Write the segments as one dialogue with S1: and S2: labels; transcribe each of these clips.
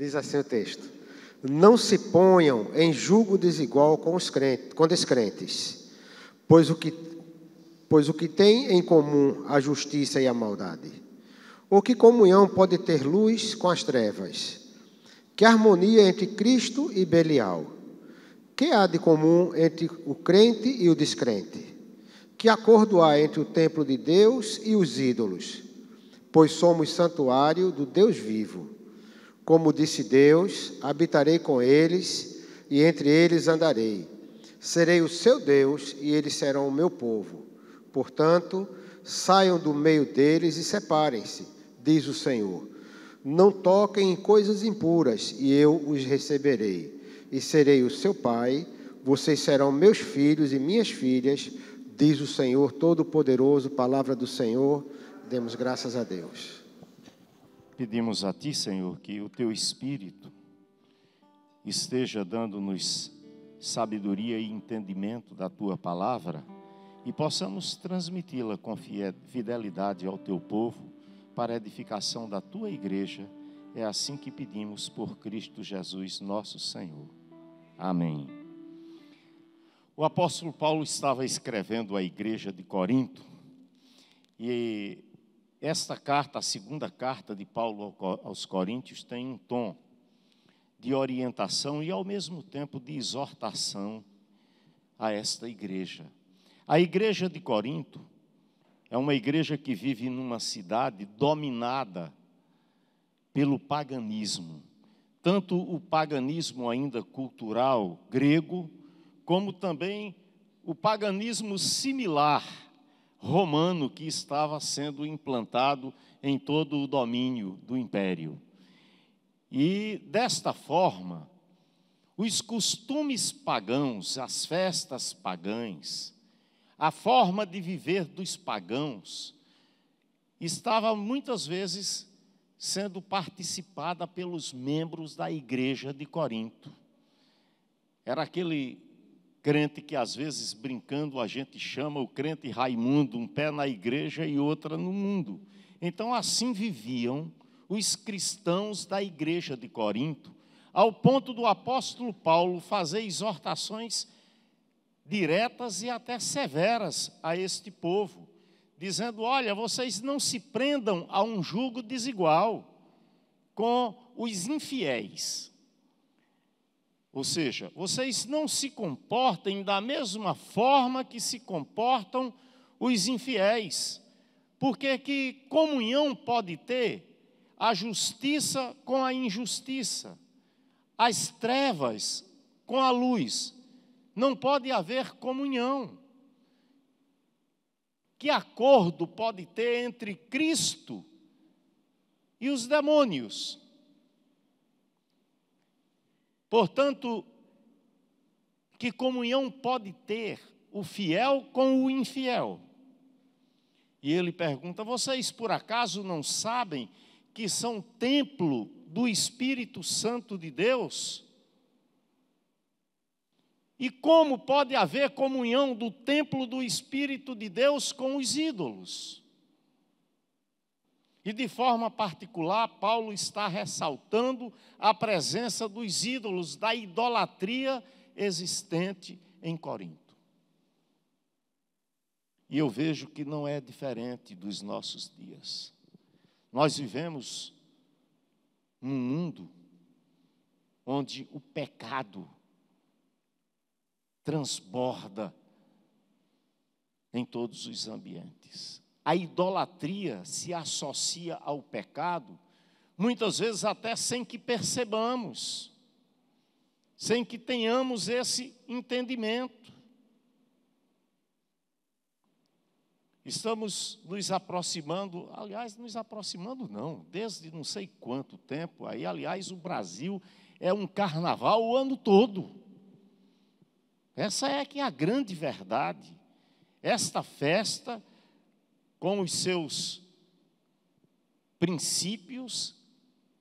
S1: Diz assim o texto: não se ponham em julgo desigual com descrentes, pois o que tem em comum a justiça e a maldade? Ou que comunhão pode ter luz com as trevas? Que harmonia entre Cristo e Belial? Que há de comum entre o crente e o descrente? Que acordo há entre o templo de Deus e os ídolos? Pois somos santuário do Deus vivo. Como disse Deus, habitarei com eles e entre eles andarei. Serei o seu Deus e eles serão o meu povo. Portanto, saiam do meio deles e separem-se, diz o Senhor. Não toquem em coisas impuras e eu os receberei. E serei o seu pai, vocês serão meus filhos e minhas filhas, diz o Senhor Todo-Poderoso. Palavra do Senhor, demos graças a Deus.
S2: Pedimos a Ti, Senhor, que o Teu Espírito esteja dando-nos sabedoria e entendimento da Tua palavra e possamos transmiti-la com fidelidade ao Teu povo para a edificação da Tua igreja. É assim que pedimos por Cristo Jesus, nosso Senhor. Amém. O apóstolo Paulo estava escrevendo à igreja de Corinto e esta carta, a segunda carta de Paulo aos Coríntios, tem um tom de orientação e, ao mesmo tempo, de exortação a esta igreja. A igreja de Corinto é uma igreja que vive numa cidade dominada pelo paganismo. Tanto o paganismo ainda cultural grego, como também o paganismo similar romano que estava sendo implantado em todo o domínio do império. E, desta forma, os costumes pagãos, as festas pagãs, a forma de viver dos pagãos, estava muitas vezes sendo participada pelos membros da igreja de Corinto. Era aquele crente que, às vezes, brincando, a gente chama o crente Raimundo, um pé na igreja e outra no mundo. Então, assim viviam os cristãos da igreja de Corinto, ao ponto do apóstolo Paulo fazer exortações diretas e até severas a este povo, dizendo: olha, vocês não se prendam a um jugo desigual com os infiéis. Ou seja, vocês não se comportem da mesma forma que se comportam os infiéis. Porque que comunhão pode ter a justiça com a injustiça, as trevas com a luz? Não pode haver comunhão. Que acordo pode ter entre Cristo e os demônios? Portanto, que comunhão pode ter o fiel com o infiel? E ele pergunta: vocês por acaso não sabem que são templo do Espírito Santo de Deus? E como pode haver comunhão do templo do Espírito de Deus com os ídolos? E de forma particular, Paulo está ressaltando a presença dos ídolos, da idolatria existente em Corinto. E eu vejo que não é diferente dos nossos dias. Nós vivemos num mundo onde o pecado transborda em todos os ambientes. A idolatria se associa ao pecado, muitas vezes até sem que percebamos, sem que tenhamos esse entendimento. Estamos nos aproximando, aliás, nos aproximando não, desde não sei quanto tempo, aí, aliás, o Brasil é um carnaval o ano todo. Essa é que é a grande verdade. Esta festa, com os seus princípios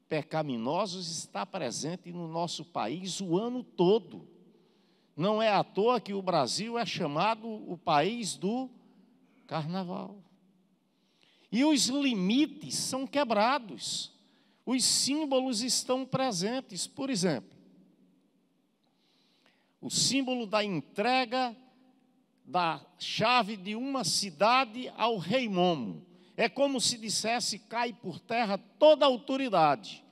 S2: pecaminosos, está presente no nosso país o ano todo. Não é à toa que o Brasil é chamado o país do carnaval. E os limites são quebrados. os símbolos estão presentes. Por exemplo, o símbolo da entrega da chave de uma cidade ao rei Momo. É como se dissesse: cai por terra toda a autoridade,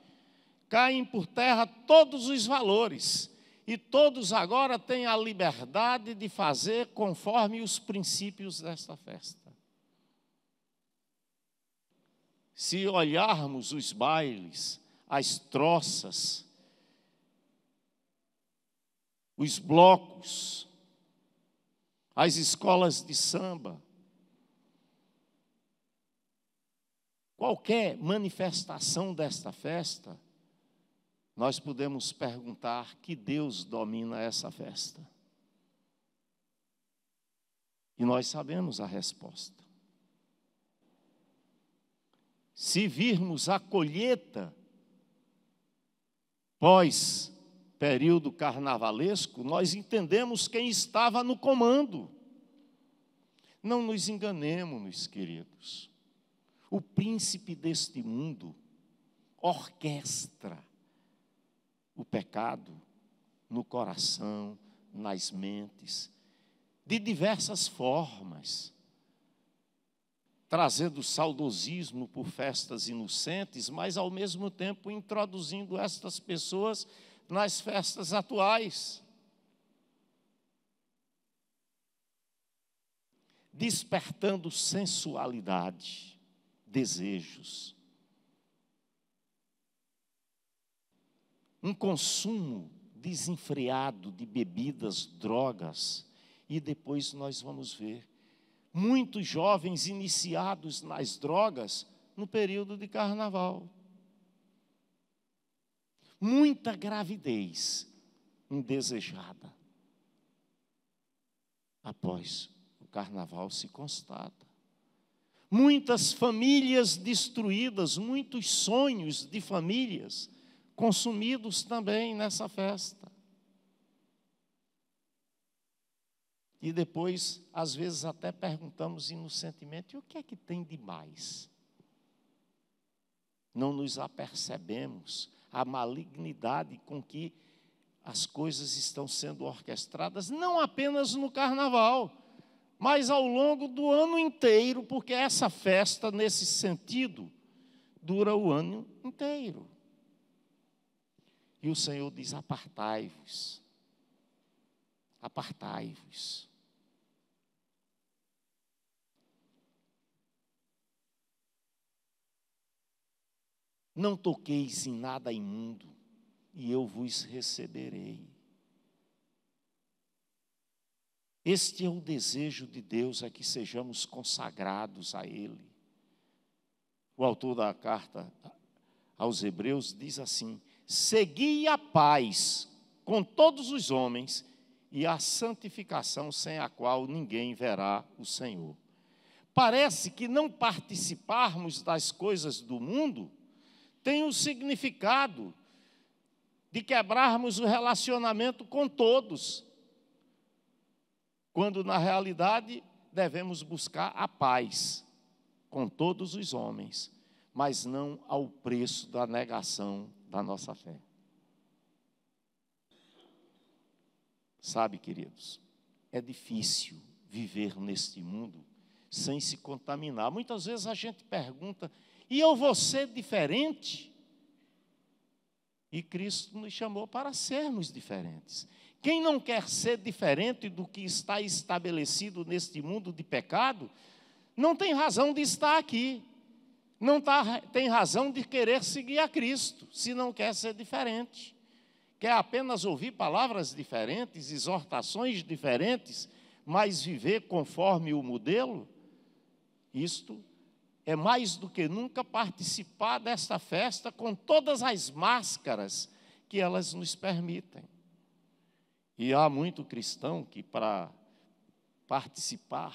S2: caem por terra todos os valores, e todos agora têm a liberdade de fazer conforme os princípios desta festa. Se olharmos os bailes, as troças, os blocos, as escolas de samba, qualquer manifestação desta festa, nós podemos perguntar: que Deus domina essa festa? E nós sabemos a resposta. Se virmos a colheita pós período carnavalesco, nós entendemos quem estava no comando. Não nos enganemos, meus queridos. O príncipe deste mundo orquestra o pecado no coração, nas mentes, de diversas formas, trazendo saudosismo por festas inocentes, mas ao mesmo tempo introduzindo estas pessoas nas festas atuais, despertando sensualidade, desejos, um consumo desenfreado de bebidas, drogas, e depois nós vamos ver muitos jovens iniciados nas drogas no período de carnaval. Muita gravidez indesejada após o carnaval se constata. Muitas famílias destruídas, muitos sonhos de famílias consumidos também nessa festa. E depois, às vezes, até perguntamos inocentemente: e o que é que tem de mais? Não nos apercebemos a malignidade com que as coisas estão sendo orquestradas, não apenas no carnaval, mas ao longo do ano inteiro, porque essa festa, nesse sentido, dura o ano inteiro. E o Senhor diz: apartai-vos, apartai-vos. Não toqueis em nada imundo, e eu vos receberei. Este é o desejo de Deus, é que sejamos consagrados a Ele. O autor da carta aos Hebreus diz assim: segui a paz com todos os homens e a santificação, sem a qual ninguém verá o Senhor. Parece que não participarmos das coisas do mundo tem o significado de quebrarmos o relacionamento com todos, quando na realidade devemos buscar a paz com todos os homens, mas não ao preço da negação da nossa fé. Sabe, queridos, é difícil viver neste mundo sem se contaminar. Muitas vezes a gente pergunta: e eu vou ser diferente? E Cristo nos chamou para sermos diferentes. Quem não quer ser diferente do que está estabelecido neste mundo de pecado, não tem razão de estar aqui. Não tem razão de querer seguir a Cristo, se não quer ser diferente. Quer apenas ouvir palavras diferentes, exortações diferentes, mas viver conforme o modelo? Isto é mais do que nunca participar desta festa com todas as máscaras que elas nos permitem. E há muito cristão que, para participar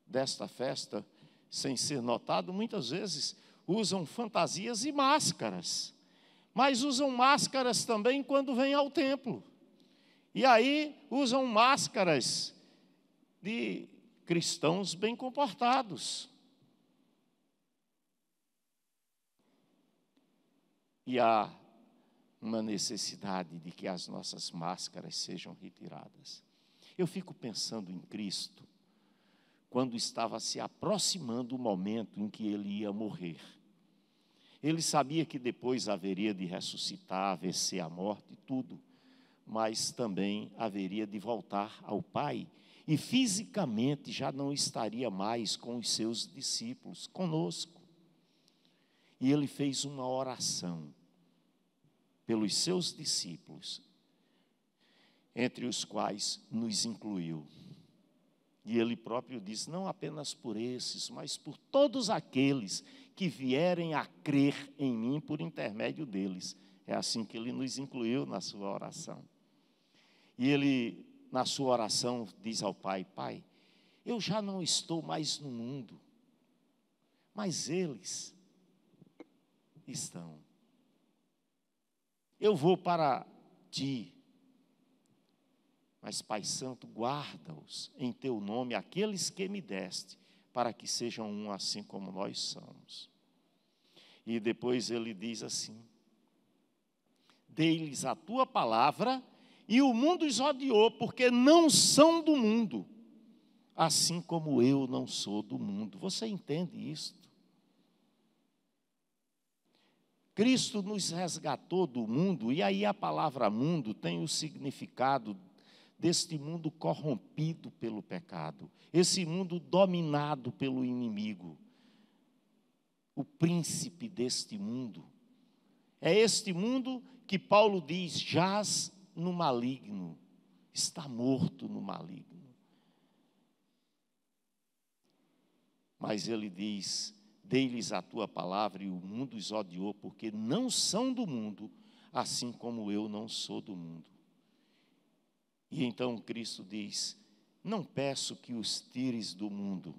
S2: desta festa, sem ser notado, muitas vezes usam fantasias e máscaras. Mas usam máscaras também quando vêm ao templo. E aí usam máscaras de cristãos bem comportados. E há uma necessidade de que as nossas máscaras sejam retiradas. Eu fico pensando em Cristo, quando estava se aproximando o momento em que ele ia morrer. Ele sabia que depois haveria de ressuscitar, vencer a morte e tudo, mas também haveria de voltar ao Pai, e fisicamente já não estaria mais com os seus discípulos, conosco. E ele fez uma oração pelos seus discípulos, entre os quais nos incluiu. E ele próprio diz, não apenas por esses, mas por todos aqueles que vierem a crer em mim por intermédio deles. É assim que ele nos incluiu na sua oração. E ele, na sua oração, diz ao Pai, Pai, eu já não estou mais no mundo, mas eles estão. Eu vou para ti, mas, Pai Santo, guarda-os em teu nome, aqueles que me deste, para que sejam um assim como nós somos. E depois ele diz assim, dei-lhes a tua palavra, e o mundo os odiou, porque não são do mundo, assim como eu não sou do mundo. Você entende isto? Cristo nos resgatou do mundo, e aí a palavra mundo tem o significado deste mundo corrompido pelo pecado, esse mundo dominado pelo inimigo, o príncipe deste mundo. É este mundo que Paulo diz, jaz no maligno, está morto no maligno. Mas ele diz, dei-lhes a tua palavra e o mundo os odiou, porque não são do mundo, assim como eu não sou do mundo. E então Cristo diz, não peço que os tires do mundo,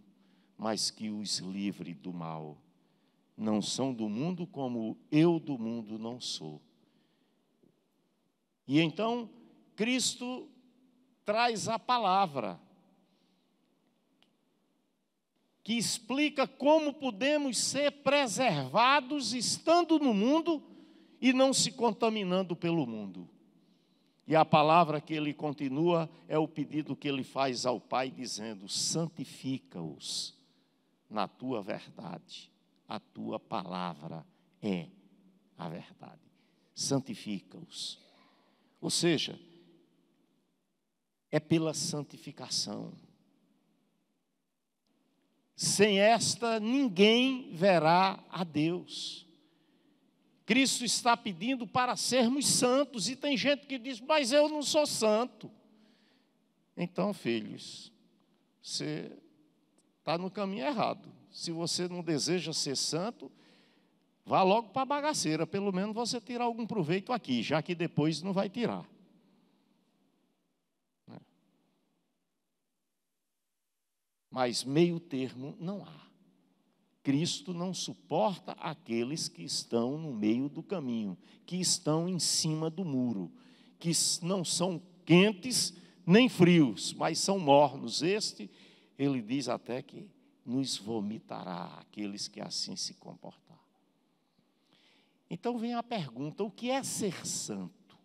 S2: mas que os livre do mal. Não são do mundo como eu do mundo não sou. E então Cristo traz a palavra, que explica como podemos ser preservados estando no mundo e não se contaminando pelo mundo. E a palavra que ele continua é o pedido que ele faz ao Pai, dizendo, santifica-os na tua verdade. A tua palavra é a verdade. Santifica-os. Ou seja, é pela santificação. Sem esta, ninguém verá a Deus. Cristo está pedindo para sermos santos, e tem gente que diz, mas eu não sou santo. Então, filhos, você está no caminho errado. Se você não deseja ser santo, vá logo para a bagaceira, pelo menos você tira algum proveito aqui, já que depois não vai tirar. Mas meio termo não há. Cristo não suporta aqueles que estão no meio do caminho, que estão em cima do muro, que não são quentes nem frios, mas são mornos. Ele diz até que nos vomitará aqueles que assim se comportar. Então vem a pergunta, o que é ser santo?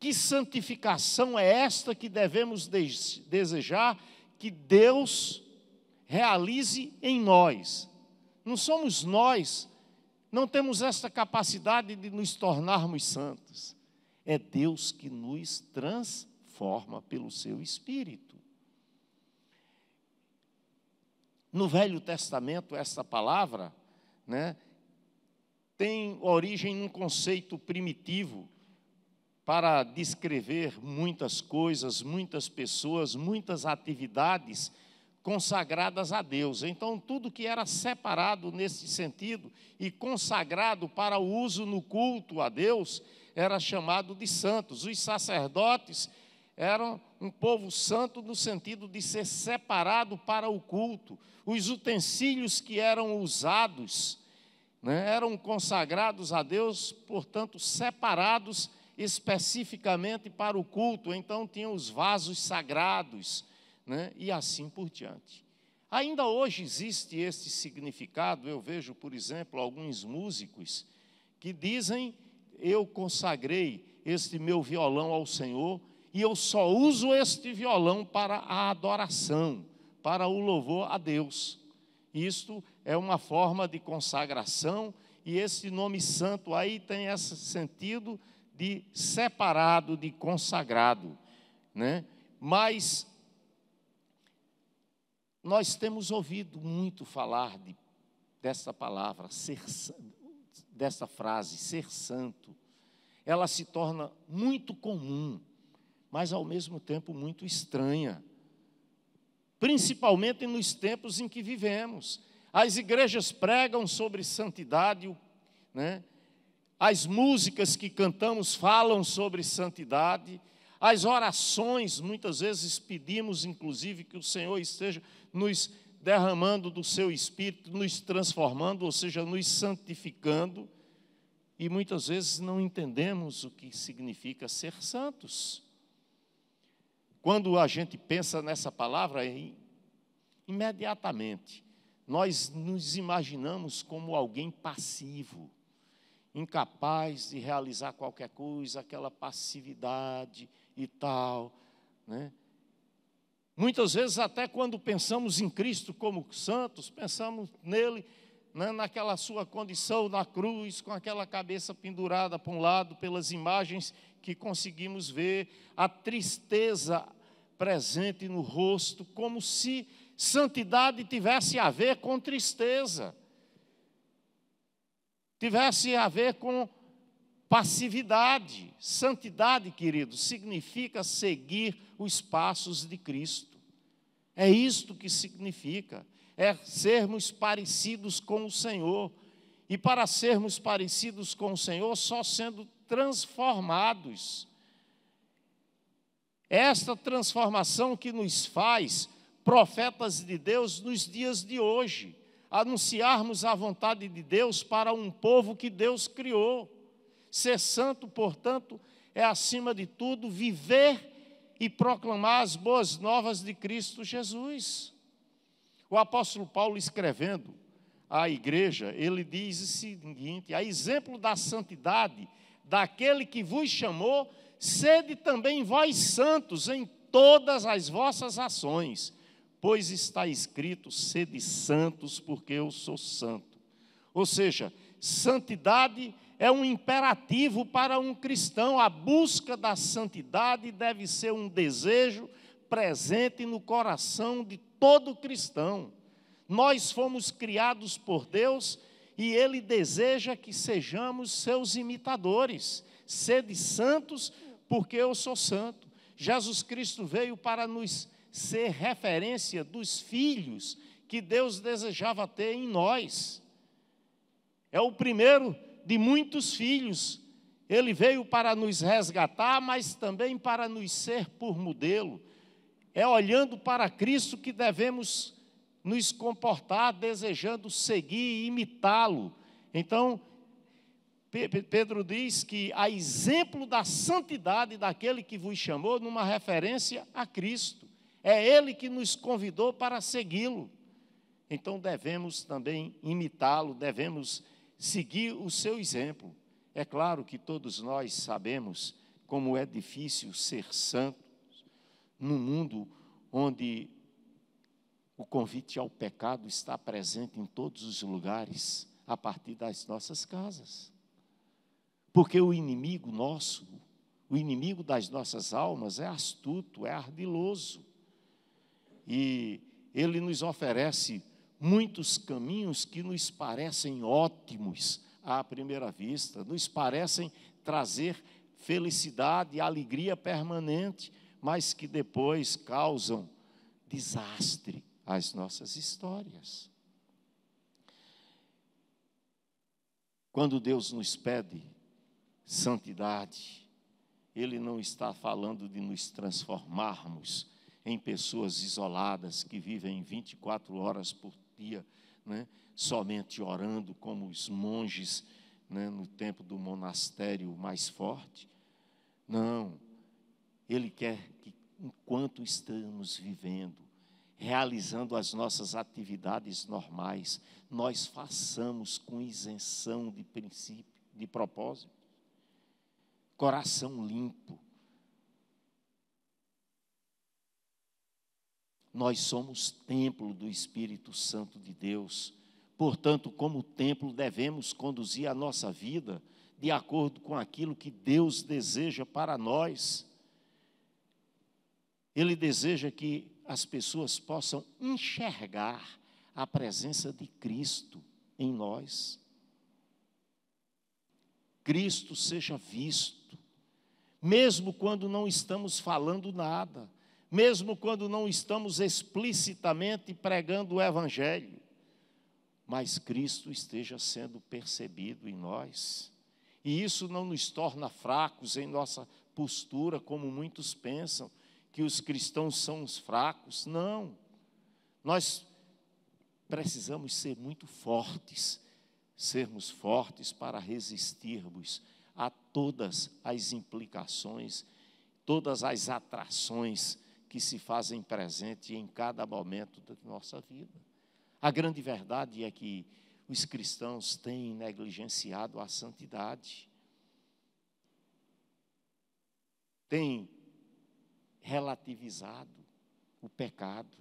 S2: Que santificação é esta que devemos desejar que Deus realize em nós? Não somos nós, não temos esta capacidade de nos tornarmos santos. É Deus que nos transforma pelo seu Espírito. No Velho Testamento, essa palavra, tem origem num conceito primitivo para descrever muitas coisas, muitas pessoas, muitas atividades consagradas a Deus. Então, tudo que era separado nesse sentido e consagrado para o uso no culto a Deus, era chamado de santos. Os sacerdotes eram um povo santo no sentido de ser separado para o culto. Os utensílios que eram usados, eram consagrados a Deus, portanto, separados especificamente para o culto. Então, tinham os vasos sagrados, e assim por diante. Ainda hoje existe esse significado. Eu vejo, por exemplo, alguns músicos que dizem: eu consagrei este meu violão ao Senhor e eu só uso este violão para a adoração, para o louvor a Deus. Isto é uma forma de consagração, e esse nome santo aí tem esse sentido de separado, de consagrado, né? Mas nós temos ouvido muito falar dessa palavra, dessa frase, ser santo. Ela se torna muito comum, mas ao mesmo tempo muito estranha, principalmente nos tempos em que vivemos. As igrejas pregam sobre santidade, né? As músicas que cantamos falam sobre santidade, as orações, muitas vezes pedimos, inclusive, que o Senhor esteja nos derramando do seu Espírito, nos transformando, ou seja, nos santificando, e muitas vezes não entendemos o que significa ser santos. Quando a gente pensa nessa palavra, imediatamente nós nos imaginamos como alguém passivo, incapaz de realizar qualquer coisa, aquela passividade e tal, né? Muitas vezes, até quando pensamos em Cristo como santos, pensamos nele, né, naquela sua condição na cruz, com aquela cabeça pendurada para um lado, pelas imagens que conseguimos ver, a tristeza presente no rosto, como se santidade tivesse a ver com tristeza, tivesse a ver com passividade. Santidade, querido, significa seguir os passos de Cristo. É isto que significa, é sermos parecidos com o Senhor. E para sermos parecidos com o Senhor, só sendo transformados. Esta transformação que nos faz profetas de Deus nos dias de hoje, anunciarmos a vontade de Deus para um povo que Deus criou. Ser santo, portanto, é, acima de tudo, viver e proclamar as boas novas de Cristo Jesus. O apóstolo Paulo, escrevendo à igreja, ele diz o seguinte: a exemplo da santidade daquele que vos chamou, sede também vós santos em todas as vossas ações, pois está escrito: sede santos, porque eu sou santo. Ou seja, santidade é um imperativo para um cristão. A busca da santidade deve ser um desejo presente no coração de todo cristão. Nós fomos criados por Deus e Ele deseja que sejamos seus imitadores. Sede santos, porque eu sou santo. Jesus Cristo veio para nos ser referência dos filhos que Deus desejava ter em nós. É o primeiro de muitos filhos. Ele veio para nos resgatar, mas também para nos ser por modelo. É olhando para Cristo que devemos nos comportar, desejando seguir e imitá-lo. Então, Pedro diz que a exemplo da santidade daquele que vos chamou, numa referência a Cristo. É Ele que nos convidou para segui-lo. Então devemos também imitá-lo, devemos seguir o seu exemplo. É claro que todos nós sabemos como é difícil ser santo num mundo onde o convite ao pecado está presente em todos os lugares, a partir das nossas casas. Porque o inimigo nosso, o inimigo das nossas almas é astuto, é ardiloso. E ele nos oferece muitos caminhos que nos parecem ótimos à primeira vista, nos parecem trazer felicidade e alegria permanente, mas que depois causam desastre às nossas histórias. Quando Deus nos pede santidade, Ele não está falando de nos transformarmos em pessoas isoladas que vivem 24 horas por dia, né, somente orando como os monges, né, no tempo do monastério mais forte. Não, Ele quer que, enquanto estamos vivendo, realizando as nossas atividades normais, nós façamos com isenção de princípio, de propósito, coração limpo. Nós somos templo do Espírito Santo de Deus. Portanto, como templo, devemos conduzir a nossa vida de acordo com aquilo que Deus deseja para nós. Ele deseja que as pessoas possam enxergar a presença de Cristo em nós. Cristo seja visto, mesmo quando não estamos falando nada, mesmo quando não estamos explicitamente pregando o Evangelho, mas Cristo esteja sendo percebido em nós. E isso não nos torna fracos em nossa postura, como muitos pensam, que os cristãos são os fracos. Não, nós precisamos ser muito fortes, sermos fortes para resistirmos a todas as implicações, todas as atrações que se fazem presente em cada momento da nossa vida. A grande verdade é que os cristãos têm negligenciado a santidade, têm relativizado o pecado.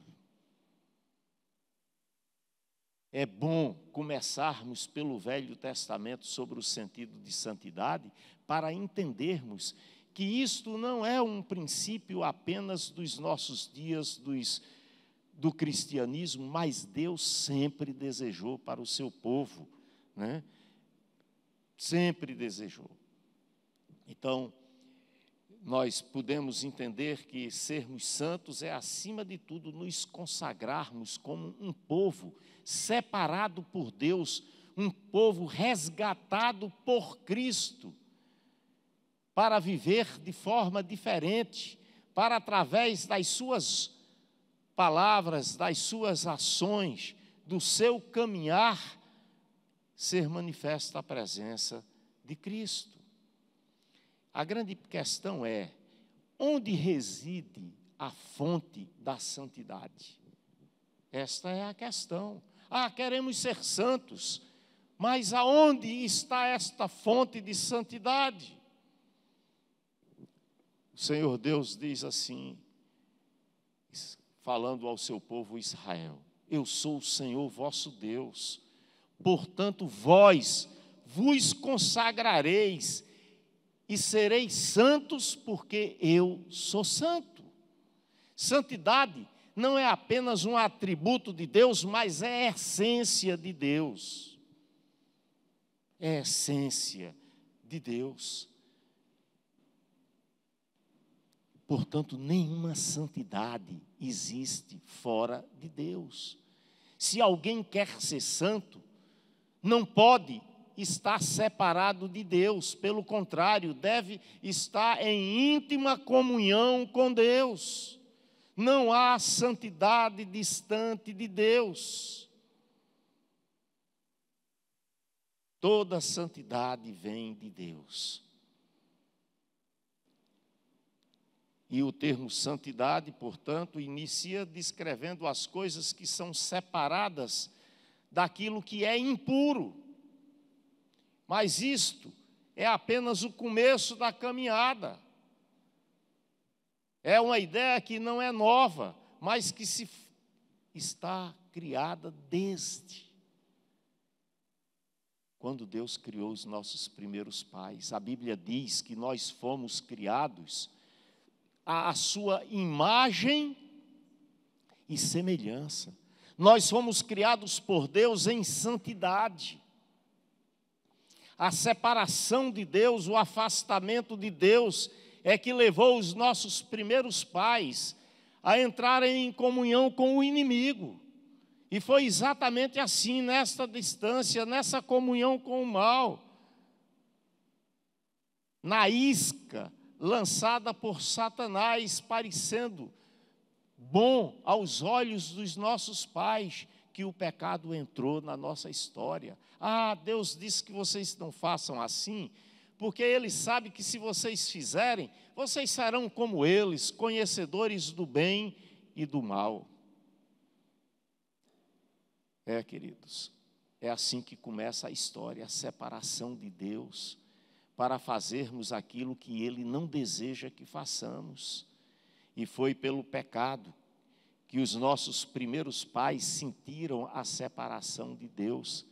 S2: É bom começarmos pelo Velho Testamento sobre o sentido de santidade para entendermos que isto não é um princípio apenas dos nossos dias do cristianismo, mas Deus sempre desejou para o seu povo, né? Sempre desejou. Então, nós podemos entender que sermos santos é, acima de tudo, nos consagrarmos como um povo separado por Deus, um povo resgatado por Cristo, para viver de forma diferente, para, através das suas palavras, das suas ações, do seu caminhar, ser manifesta a presença de Cristo. A grande questão é, onde reside a fonte da santidade? Esta é a questão. Queremos ser santos, mas aonde está esta fonte de santidade? O Senhor Deus diz assim, falando ao seu povo Israel: eu sou o Senhor vosso Deus, portanto vós vos consagrareis e sereis santos, porque eu sou santo. Santidade não é apenas um atributo de Deus, mas é a essência de Deus. É a essência de Deus. Portanto, nenhuma santidade existe fora de Deus. Se alguém quer ser santo, não pode estar separado de Deus. Pelo contrário, deve estar em íntima comunhão com Deus. Não há santidade distante de Deus. Toda santidade vem de Deus. E o termo santidade, portanto, inicia descrevendo as coisas que são separadas daquilo que é impuro. Mas isto é apenas o começo da caminhada. É uma ideia que não é nova, mas que está criada desde quando Deus criou os nossos primeiros pais. A Bíblia diz que nós fomos criados à sua imagem e semelhança. Nós fomos criados por Deus em santidade. A separação de Deus, o afastamento de Deus, é que levou os nossos primeiros pais a entrarem em comunhão com o inimigo. E foi exatamente assim, nesta distância, nessa comunhão com o mal, na isca lançada por Satanás, parecendo bom aos olhos dos nossos pais, que o pecado entrou na nossa história. Deus disse que vocês não façam assim, porque Ele sabe que se vocês fizerem, vocês serão como eles, conhecedores do bem e do mal. Queridos, é assim que começa a história, a separação de Deus, para fazermos aquilo que Ele não deseja que façamos. E foi pelo pecado que os nossos primeiros pais sentiram a separação de Deus.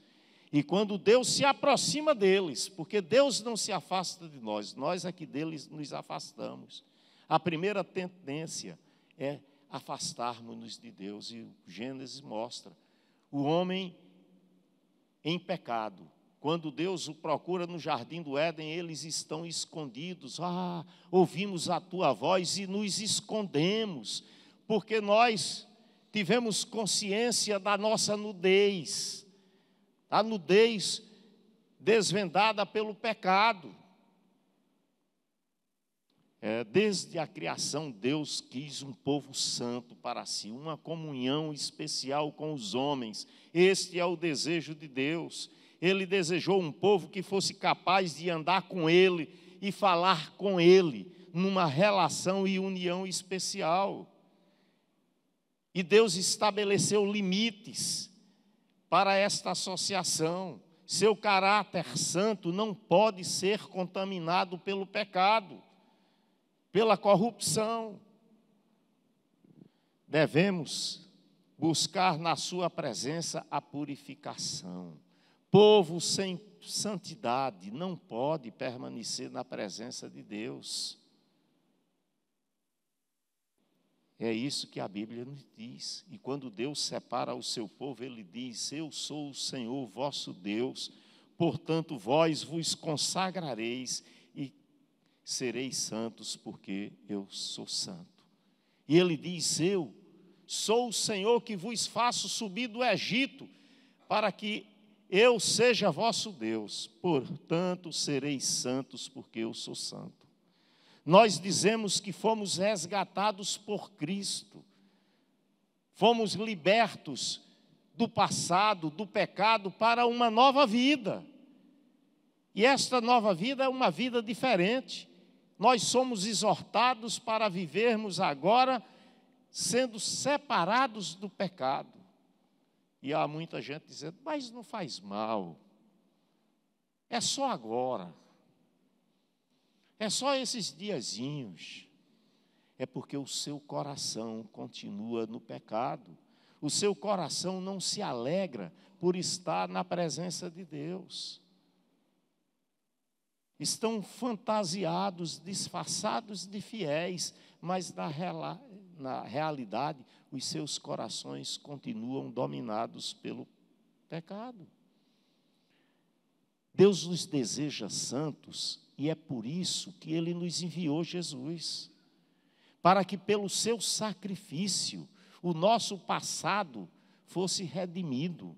S2: E quando Deus se aproxima deles, porque Deus não se afasta de nós, nós aqui deles nos afastamos. A primeira tendência é afastarmos-nos de Deus, e o Gênesis mostra o homem em pecado. Quando Deus o procura no jardim do Éden, eles estão escondidos. Ouvimos a tua voz e nos escondemos, porque nós tivemos consciência da nossa nudez, a nudez desvendada pelo pecado. Desde a criação, Deus quis um povo santo para si, uma comunhão especial com os homens. Este é o desejo de Deus. Ele desejou um povo que fosse capaz de andar com Ele e falar com Ele, numa relação e união especial. E Deus estabeleceu limites para esta associação. Seu caráter santo não pode ser contaminado pelo pecado, pela corrupção. Devemos buscar na sua presença a purificação. Povo sem santidade não pode permanecer na presença de Deus. É isso que a Bíblia nos diz. E quando Deus separa o seu povo, Ele diz: eu sou o Senhor vosso Deus, portanto vós vos consagrareis e sereis santos, porque eu sou santo. E Ele diz: eu sou o Senhor que vos faço subir do Egito, para que eu seja vosso Deus, portanto sereis santos, porque eu sou santo. Nós dizemos que fomos resgatados por Cristo, fomos libertos do passado, do pecado, para uma nova vida. E esta nova vida é uma vida diferente. Nós somos exortados para vivermos agora sendo separados do pecado. E há muita gente dizendo: mas não faz mal, é só agora, é só esses diazinhos. É porque o seu coração continua no pecado. O seu coração não se alegra por estar na presença de Deus. Estão fantasiados, disfarçados de fiéis, mas na realidade os seus corações continuam dominados pelo pecado. Deus nos deseja santos, e é por isso que Ele nos enviou Jesus, para que pelo seu sacrifício o nosso passado fosse redimido.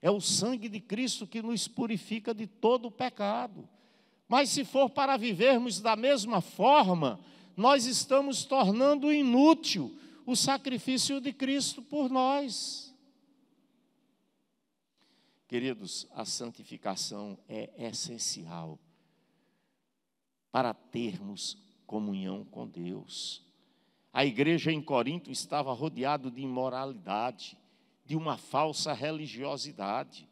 S2: É o sangue de Cristo que nos purifica de todo o pecado. Mas se for para vivermos da mesma forma, nós estamos tornando inútil o sacrifício de Cristo por nós. Queridos, a santificação é essencial para termos comunhão com Deus. A igreja em Corinto estava rodeada de imoralidade, de uma falsa religiosidade.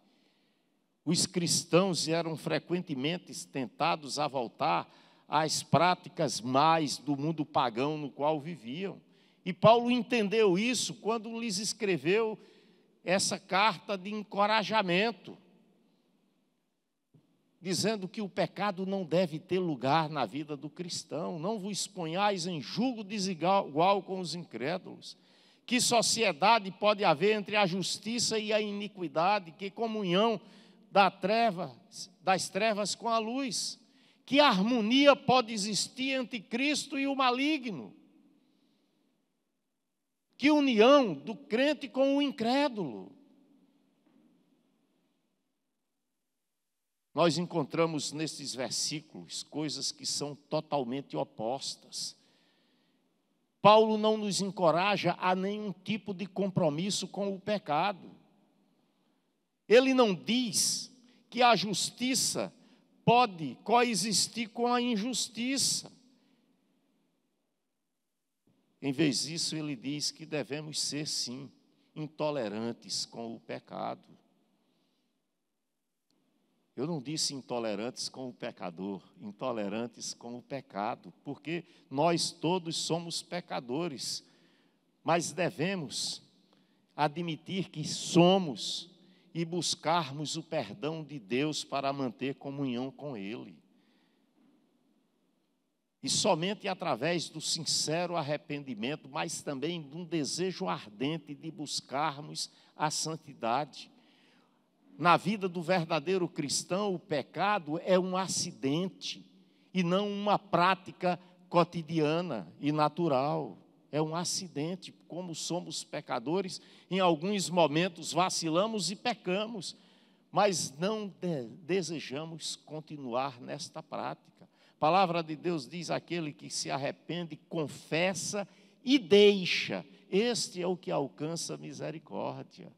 S2: Os cristãos eram frequentemente tentados a voltar às práticas mais do mundo pagão no qual viviam. E Paulo entendeu isso quando lhes escreveu essa carta de encorajamento, dizendo que o pecado não deve ter lugar na vida do cristão. Não vos ponhais em julgo desigual com os incrédulos. Que sociedade pode haver entre a justiça e a iniquidade? Que comunhão das trevas com a luz? Que harmonia pode existir entre Cristo e o maligno? Que união do crente com o incrédulo? Nós encontramos nesses versículos coisas que são totalmente opostas. Paulo não nos encoraja a nenhum tipo de compromisso com o pecado. Ele não diz que a justiça pode coexistir com a injustiça. Em vez disso, ele diz que devemos ser, sim, intolerantes com o pecado. Eu não disse intolerantes com o pecador, intolerantes com o pecado, porque nós todos somos pecadores, mas devemos admitir que somos e buscarmos o perdão de Deus para manter comunhão com Ele. E somente através do sincero arrependimento, mas também de um desejo ardente de buscarmos a santidade. Na vida do verdadeiro cristão, o pecado é um acidente e não uma prática cotidiana e natural. É um acidente, como somos pecadores, em alguns momentos vacilamos e pecamos, mas não desejamos continuar nesta prática. A palavra de Deus diz: aquele que se arrepende, confessa e deixa, este é o que alcança misericórdia.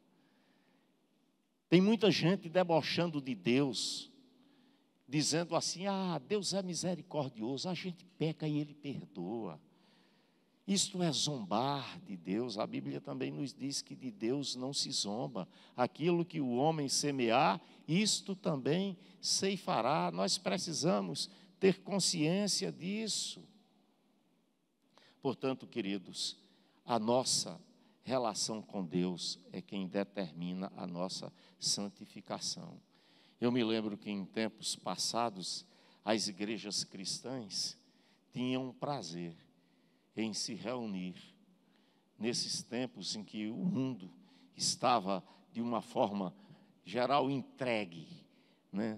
S2: Tem muita gente debochando de Deus, dizendo assim: Deus é misericordioso, a gente peca e Ele perdoa. Isto é zombar de Deus. A Bíblia também nos diz que de Deus não se zomba. Aquilo que o homem semear, isto também ceifará. Nós precisamos ter consciência disso. Portanto, queridos, a nossa relação com Deus é quem determina a nossa santificação. Eu me lembro que em tempos passados, as igrejas cristãs tinham prazer em se reunir. Nesses tempos em que o mundo estava, de uma forma geral, entregue,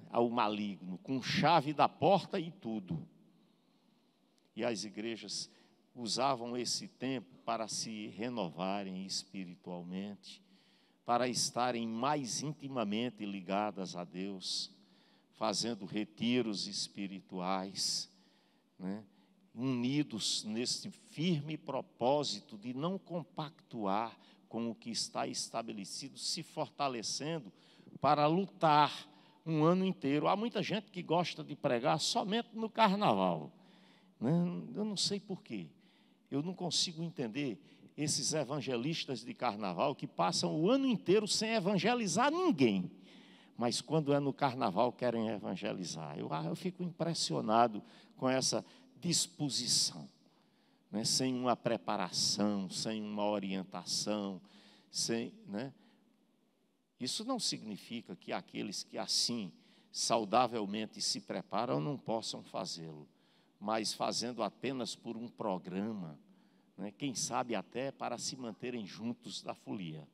S2: ao maligno, com chave da porta e tudo. E as igrejas usavam esse tempo para se renovarem espiritualmente, para estarem mais intimamente ligadas a Deus, fazendo retiros espirituais, unidos nesse firme propósito de não compactuar com o que está estabelecido, se fortalecendo para lutar um ano inteiro. Há muita gente que gosta de pregar somente no carnaval, Eu não sei porquê. Eu não consigo entender esses evangelistas de carnaval que passam o ano inteiro sem evangelizar ninguém, mas quando é no carnaval querem evangelizar. Eu fico impressionado com essa disposição, sem uma preparação, sem uma orientação, Isso não significa que aqueles que assim saudavelmente se preparam não possam fazê-lo, mas fazendo apenas por um programa, quem sabe até para se manterem juntos da folia.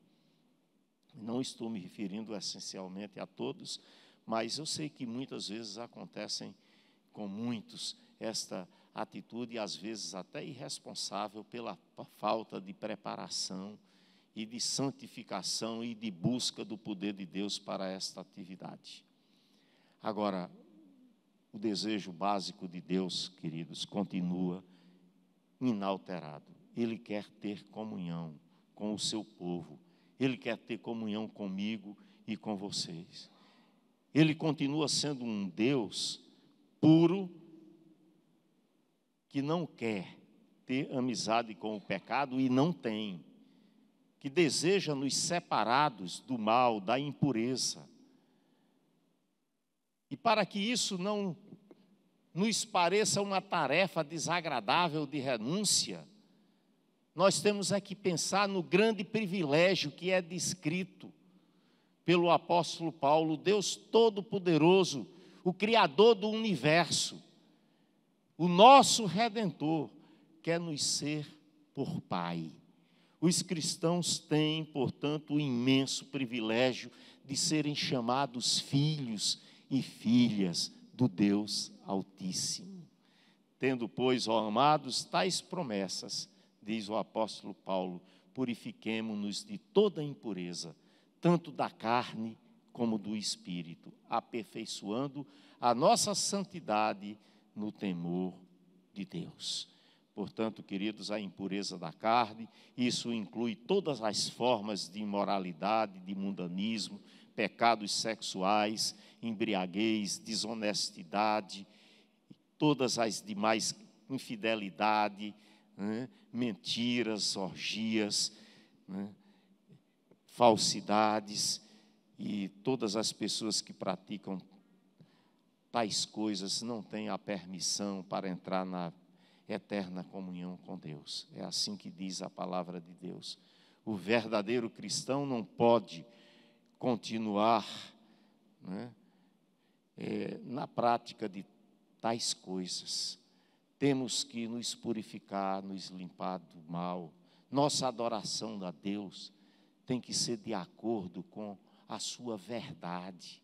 S2: Não estou me referindo essencialmente a todos, mas eu sei que muitas vezes acontecem com muitos esta atitude, às vezes até irresponsável, pela falta de preparação e de santificação e de busca do poder de Deus para esta atividade. Agora, o desejo básico de Deus, queridos, continua inalterado. Ele quer ter comunhão com o seu povo. Ele quer ter comunhão comigo e com vocês. Ele continua sendo um Deus puro, que não quer ter amizade com o pecado e não tem, que deseja nos separados do mal, da impureza. E para que isso não nos pareça uma tarefa desagradável de renúncia, nós temos que pensar no grande privilégio que é descrito pelo apóstolo Paulo: Deus Todo-Poderoso, o Criador do universo, o nosso Redentor, quer nos ser por Pai. Os cristãos têm, portanto, o imenso privilégio de serem chamados filhos e filhas do Deus Altíssimo. Tendo, pois, ó amados, tais promessas, diz o apóstolo Paulo, purifiquemo-nos de toda impureza, tanto da carne como do espírito, aperfeiçoando a nossa santidade no temor de Deus. Portanto, queridos, a impureza da carne, isso inclui todas as formas de imoralidade, de mundanismo, pecados sexuais, embriaguez, desonestidade, todas as demais, infidelidade, mentiras, orgias, falsidades, e todas as pessoas que praticam tais coisas não têm a permissão para entrar na eterna comunhão com Deus. É assim que diz a palavra de Deus. O verdadeiro cristão não pode continuar, né, na prática de tais coisas. Temos que nos purificar, nos limpar do mal. Nossa adoração a Deus tem que ser de acordo com a sua verdade.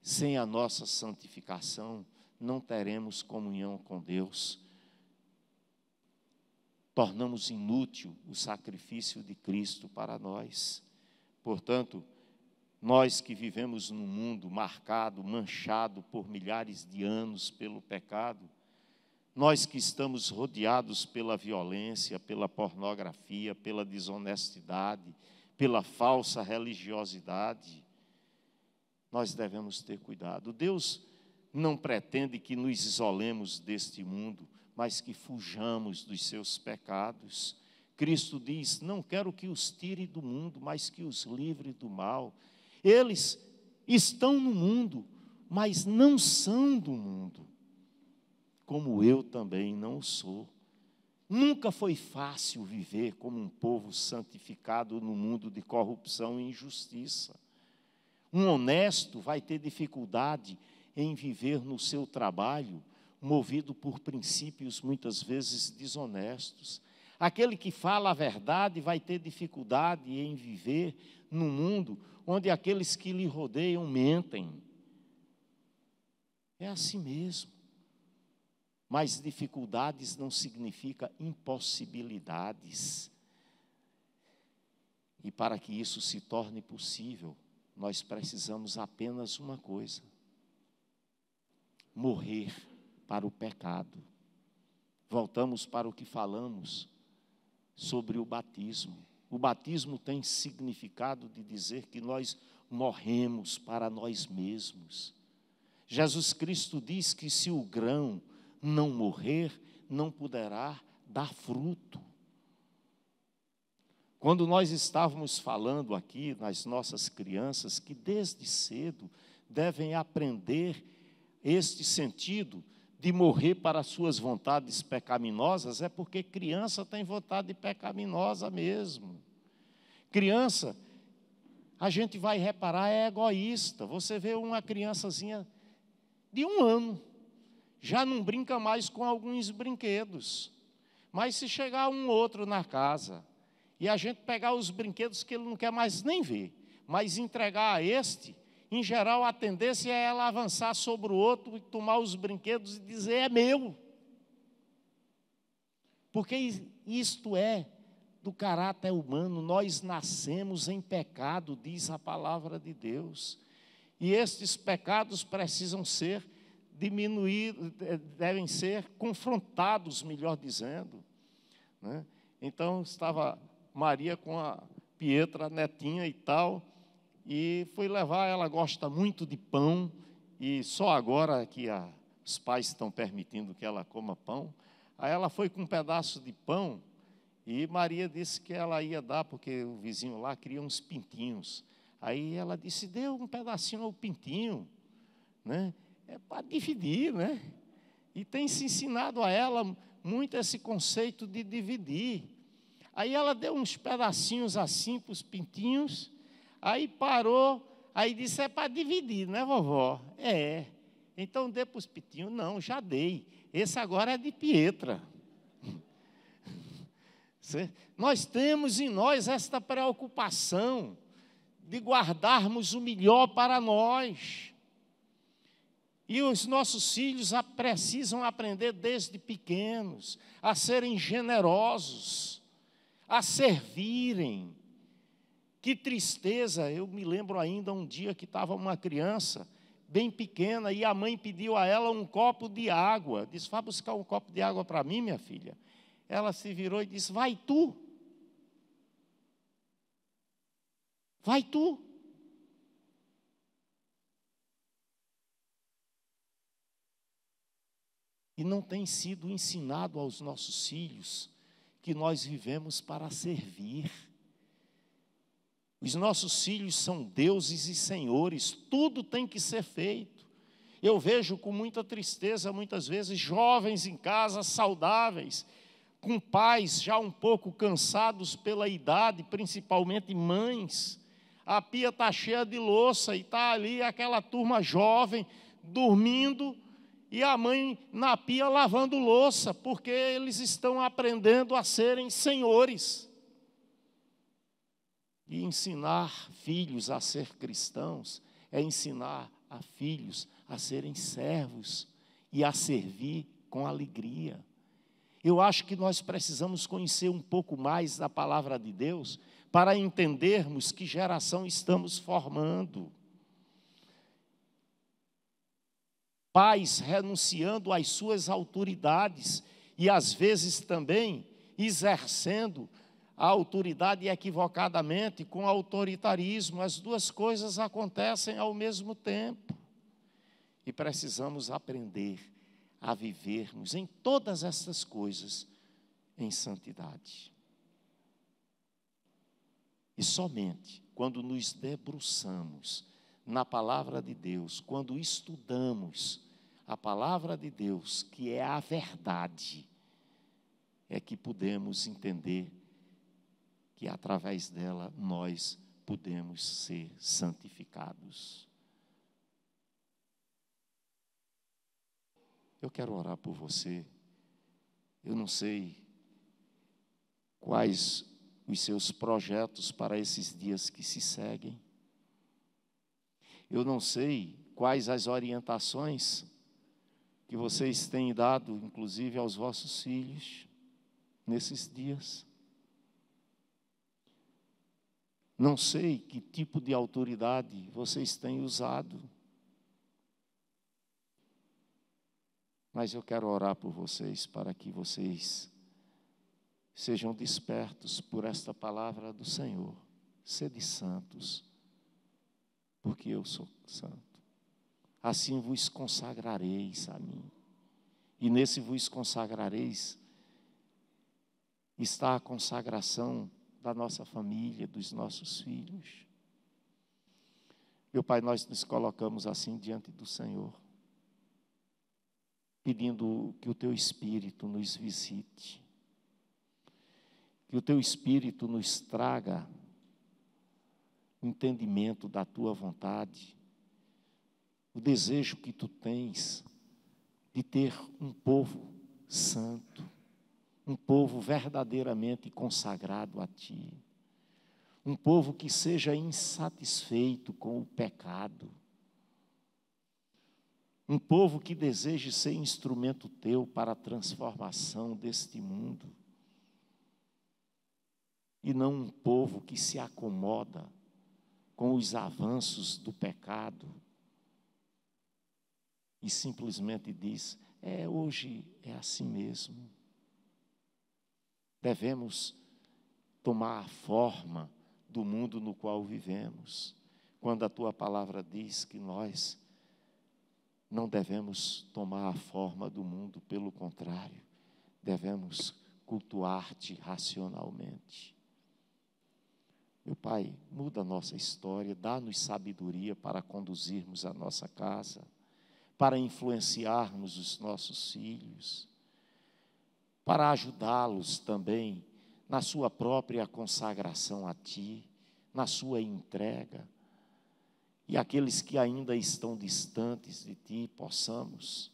S2: Sem a nossa santificação, não teremos comunhão com Deus. Tornamos inútil o sacrifício de Cristo para nós. Portanto, nós que vivemos num mundo marcado, manchado por milhares de anos pelo pecado, nós que estamos rodeados pela violência, pela pornografia, pela desonestidade, pela falsa religiosidade, nós devemos ter cuidado. Deus não pretende que nos isolemos deste mundo, mas que fujamos dos seus pecados. Cristo diz: não quero que os tire do mundo, mas que os livre do mal. Eles estão no mundo, mas não são do mundo, como eu também não sou. Nunca foi fácil viver como um povo santificado no mundo de corrupção e injustiça. Um honesto vai ter dificuldade em viver no seu trabalho, movido por princípios muitas vezes desonestos. Aquele que fala a verdade vai ter dificuldade em viver num mundo onde aqueles que lhe rodeiam mentem. É assim mesmo. Mas dificuldades não significa impossibilidades. E para que isso se torne possível, nós precisamos apenas uma coisa: morrer para o pecado. Voltamos para o que falamos sobre o batismo. O batismo tem significado de dizer que nós morremos para nós mesmos. Jesus Cristo diz que se o grão não morrer, não poderá dar fruto. Quando nós estávamos falando aqui nas nossas crianças, que desde cedo devem aprender este sentido de morrer para as suas vontades pecaminosas, é porque criança tem vontade pecaminosa mesmo. Criança, a gente vai reparar, é egoísta. Você vê uma criançazinha de 1 ano, já não brinca mais com alguns brinquedos. Mas se chegar um outro na casa, e a gente pegar os brinquedos que ele não quer mais nem ver, mas entregar a este, em geral a tendência é ela avançar sobre o outro e tomar os brinquedos e dizer: é meu. Porque isto é do caráter humano, nós nascemos em pecado, diz a palavra de Deus. E estes pecados precisam ser diminuídos, devem ser confrontados, melhor dizendo, né? Então, estava Maria com a Pietra, a netinha e tal, e foi levar, ela gosta muito de pão, e só agora que os pais estão permitindo que ela coma pão. Aí ela foi com um pedaço de pão, e Maria disse que ela ia dar, porque o vizinho lá queria uns pintinhos. Aí ela disse: deu um pedacinho ao pintinho, né? É para dividir, né? E tem se ensinado a ela muito esse conceito de dividir. Aí ela deu uns pedacinhos assim para os pintinhos, aí parou, aí disse: é para dividir, né, vovó? É. Então dê para os pintinhos. Não, já dei. Esse agora é de Pietra. Nós temos em nós esta preocupação de guardarmos o melhor para nós. E os nossos filhos precisam aprender desde pequenos a serem generosos, a servirem. Que tristeza, eu me lembro ainda um dia que estava uma criança bem pequena e a mãe pediu a ela um copo de água. Disse: vá buscar um copo de água para mim, minha filha. Ela se virou e disse: vai tu. Vai tu. E não tem sido ensinado aos nossos filhos que nós vivemos para servir. Os nossos filhos são deuses e senhores, tudo tem que ser feito. Eu vejo com muita tristeza, muitas vezes, jovens em casa, saudáveis, com pais já um pouco cansados pela idade, principalmente mães. A pia está cheia de louça e está ali aquela turma jovem, dormindo, e a mãe na pia lavando louça, porque eles estão aprendendo a serem senhores. E ensinar filhos a ser cristãos é ensinar a filhos a serem servos e a servir com alegria. Eu acho que nós precisamos conhecer um pouco mais da palavra de Deus para entendermos que geração estamos formando. Pais renunciando às suas autoridades e às vezes também exercendo a autoridade equivocadamente com autoritarismo. As duas coisas acontecem ao mesmo tempo. E precisamos aprender a vivermos em todas essas coisas em santidade. E somente quando nos debruçamos na palavra de Deus, quando estudamos a palavra de Deus, que é a verdade, é que podemos entender que através dela nós podemos ser santificados. Eu quero orar por você. Eu não sei quais os seus projetos para esses dias que se seguem. Eu não sei quais as orientações que vocês têm dado, inclusive aos vossos filhos, nesses dias. Não sei que tipo de autoridade vocês têm usado. Mas eu quero orar por vocês, para que vocês sejam despertos por esta palavra do Senhor. Sede santos, porque eu sou santo. Assim vos consagrareis a mim. E nesse vos consagrareis está a consagração da nossa família, dos nossos filhos. Meu Pai, nós nos colocamos assim diante do Senhor, pedindo que o Teu Espírito nos visite, que o Teu Espírito nos traga entendimento da Tua vontade, o desejo que Tu tens de ter um povo santo, um povo verdadeiramente consagrado a Ti, um povo que seja insatisfeito com o pecado, um povo que deseje ser instrumento Teu para a transformação deste mundo, e não um povo que se acomoda com os avanços do pecado e simplesmente diz, hoje é assim mesmo. Devemos tomar a forma do mundo no qual vivemos, quando a Tua palavra diz que nós não devemos tomar a forma do mundo, pelo contrário, devemos cultuar-Te racionalmente. Meu Pai, muda a nossa história, dá-nos sabedoria para conduzirmos a nossa casa, para influenciarmos os nossos filhos, para ajudá-los também na sua própria consagração a Ti, na sua entrega. E aqueles que ainda estão distantes de Ti, possamos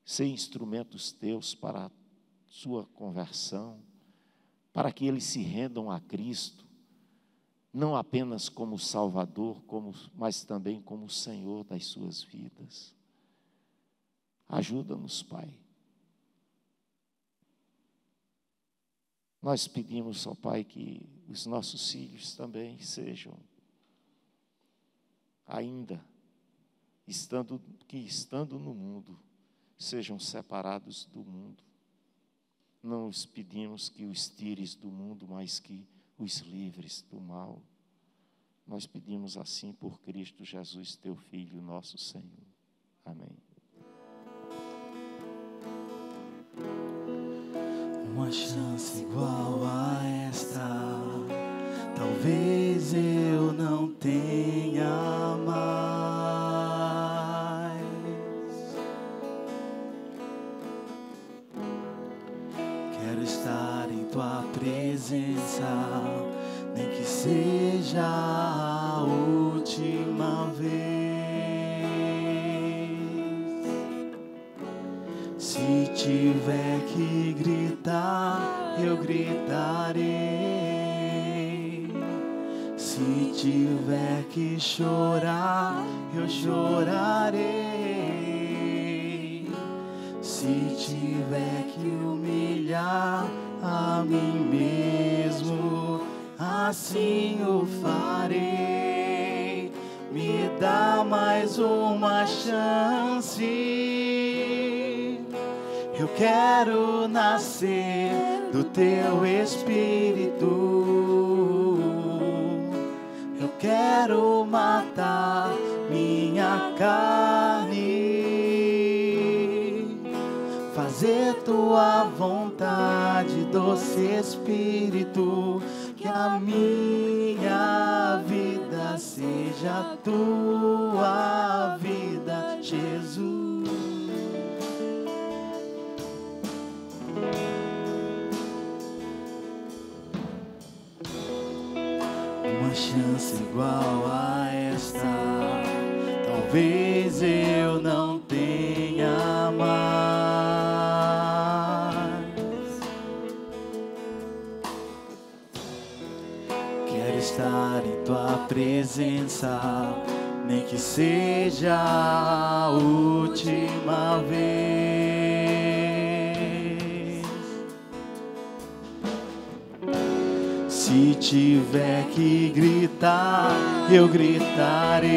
S2: ser instrumentos Teus para a sua conversão, para que eles se rendam a Cristo, não apenas como Salvador, mas também como Senhor das suas vidas. Ajuda-nos, Pai. Nós pedimos, ó Pai, que os nossos filhos também sejam, ainda estando no mundo, sejam separados do mundo. Não os pedimos que os tires do mundo, mas que os livres do mal. Nós pedimos assim por Cristo Jesus, Teu Filho, nosso Senhor. Amém.
S3: Uma chance igual a esta, talvez Quero estar em tua presença, nem que seja a última vez. Se tiver que gritar, eu gritarei. Se tiver que chorar, eu chorarei. Se tiver que humilhar a mim mesmo, assim o farei. Me dá mais uma chance. Eu quero nascer do teu Espírito. Eu quero matar minha carne, fazer tua vontade, doce Espírito. Que a minha vida seja tua vida, Jesus. Uma chance igual a esta, talvez eu não tenha mais. Quero estar em tua presença, nem que seja a última vez. Se tiver que gritar, eu gritarei.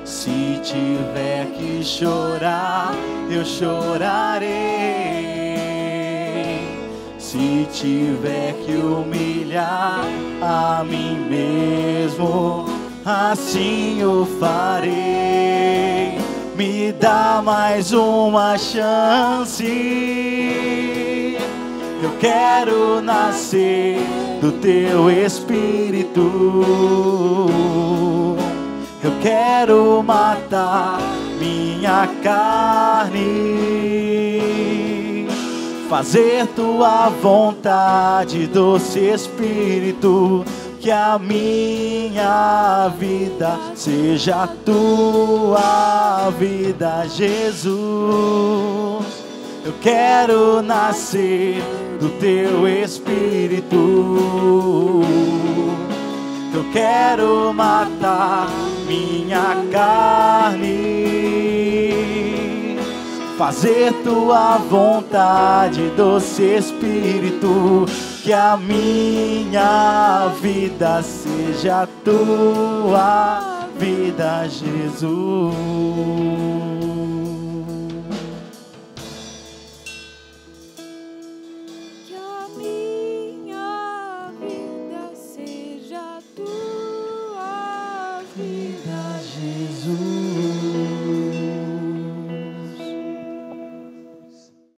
S3: Se tiver que chorar, eu chorarei. Se tiver que humilhar a mim mesmo, assim o farei. Me dá mais uma chance. Eu quero nascer do teu Espírito. Eu quero matar minha carne, fazer tua vontade, doce Espírito. Que a minha vida seja a tua vida, Jesus. Eu quero nascer do teu Espírito. Eu quero matar minha carne, fazer tua vontade, doce Espírito. Que a minha vida seja a tua vida, Jesus.